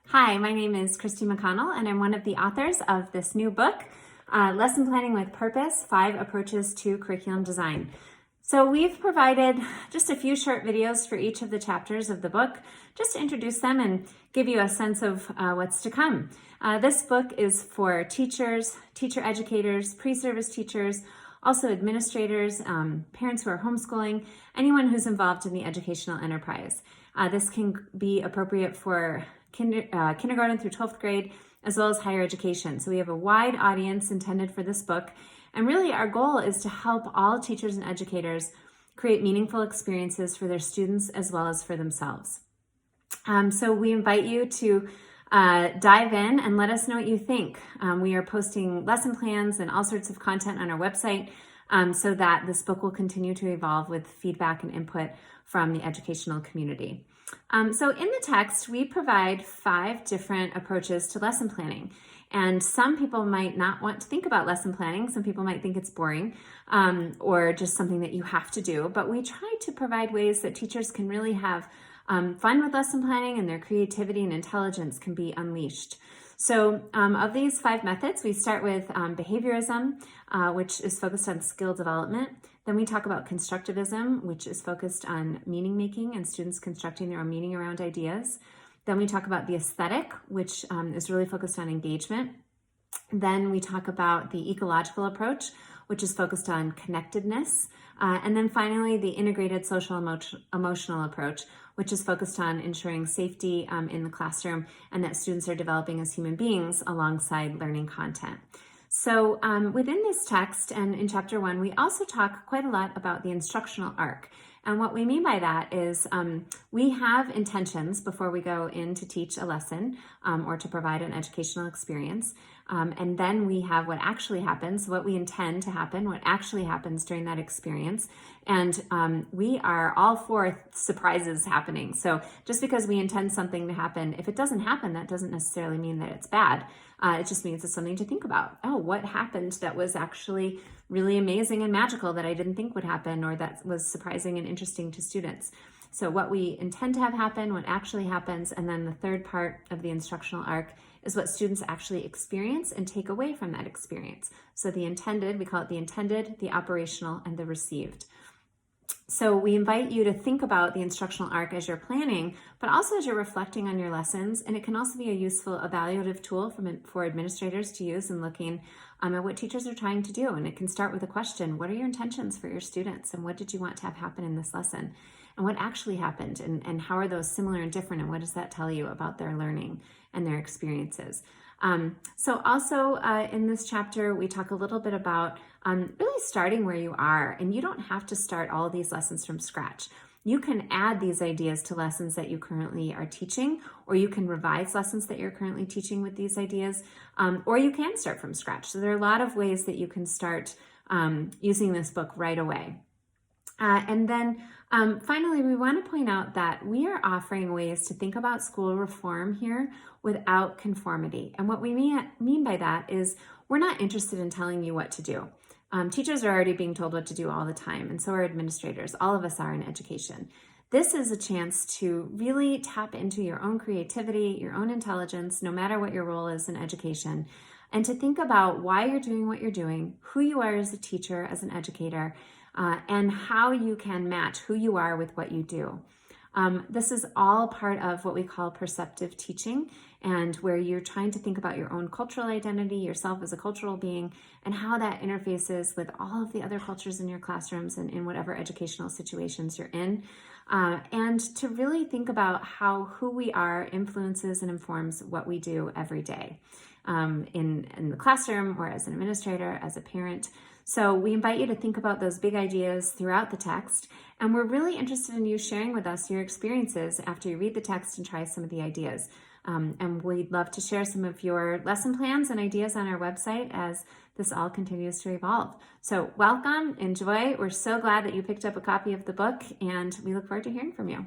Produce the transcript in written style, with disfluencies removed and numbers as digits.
Hi, my name is Christy McConnell, and I'm one of the authors of this new book, Lesson Planning with Purpose, 5 Approaches to Curriculum Design. So we've provided just a few short videos for each of the chapters of the book, just to introduce them and give you a sense of what's to come. This book is for teachers, teacher educators, pre-service teachers, also administrators, parents who are homeschooling, anyone who's involved in the educational enterprise. This can be appropriate for kindergarten through 12th grade, as well as higher education. So we have a wide audience intended for this book. And really our goal is to help all teachers and educators create meaningful experiences for their students as well as for themselves. So we invite you to dive in and let us know what you think. We are posting lesson plans and all sorts of content on our website so that this book will continue to evolve with feedback and input from the educational community. So in the text, we provide 5 different approaches to lesson planning. And some people might not want to think about lesson planning. Some people might think it's boring or just something that you have to do. But we try to provide ways that teachers can really have fun with lesson planning and their creativity and intelligence can be unleashed. So of these 5 methods, we start with behaviorism, which is focused on skill development. Then we talk about constructivism, which is focused on meaning making and students constructing their own meaning around ideas. Then we talk about the aesthetic, which is really focused on engagement. Then we talk about the ecological approach, which is focused on connectedness. And then finally, the integrated social emotional approach, which is focused on ensuring safety in the classroom and that students are developing as human beings alongside learning content. So within this text and in chapter 1, we also talk quite a lot about the instructional arc. And what we mean by that is we have intentions before we go in to teach a lesson or to provide an educational experience. And then we have what actually happens, what we intend to happen, what actually happens during that experience. And we are all for surprises happening. So just because we intend something to happen, if it doesn't happen, that doesn't necessarily mean that it's bad. It just means it's something to think about. Oh, what happened that was actually really amazing and magical that I didn't think would happen, or that was surprising and interesting to students. So what we intend to have happen, what actually happens, and then the third part of the instructional arc is what students actually experience and take away from that experience. So the intended, we call it the intended, the operational, and the received. So we invite you to think about the instructional arc as you're planning, but also as you're reflecting on your lessons. And it can also be a useful evaluative tool for administrators to use in looking at what teachers are trying to do. And it can start with a question: what are your intentions for your students? And what did you want to have happen in this lesson? And what actually happened? And how are those similar and different? And what does that tell you about their learning and their experiences? So also in this chapter, we talk a little bit about really starting where you are. And you don't have to start all of these lessons from scratch. You can add these ideas to lessons that you currently are teaching, or you can revise lessons that you're currently teaching with these ideas, or you can start from scratch. So there are a lot of ways that you can start using this book right away. And then finally, we want to point out that we are offering ways to think about school reform here without conformity. And what we mean by that is we're not interested in telling you what to do. Teachers are already being told what to do all the time, and so are administrators. All of us are in education. This is a chance to really tap into your own creativity, your own intelligence, no matter what your role is in education, and to think about why you're doing what you're doing, who you are as a teacher, as an educator, and how you can match who you are with what you do. This is all part of what we call perceptive teaching, and where you're trying to think about your own cultural identity, yourself as a cultural being, and how that interfaces with all of the other cultures in your classrooms and in whatever educational situations you're in. And to really think about how who we are influences and informs what we do every day in the classroom, or as an administrator, as a parent. So we invite you to think about those big ideas throughout the text, and we're really interested in you sharing with us your experiences after you read the text and try some of the ideas. And we'd love to share some of your lesson plans and ideas on our website as this all continues to evolve. So welcome, enjoy. We're so glad that you picked up a copy of the book, and we look forward to hearing from you.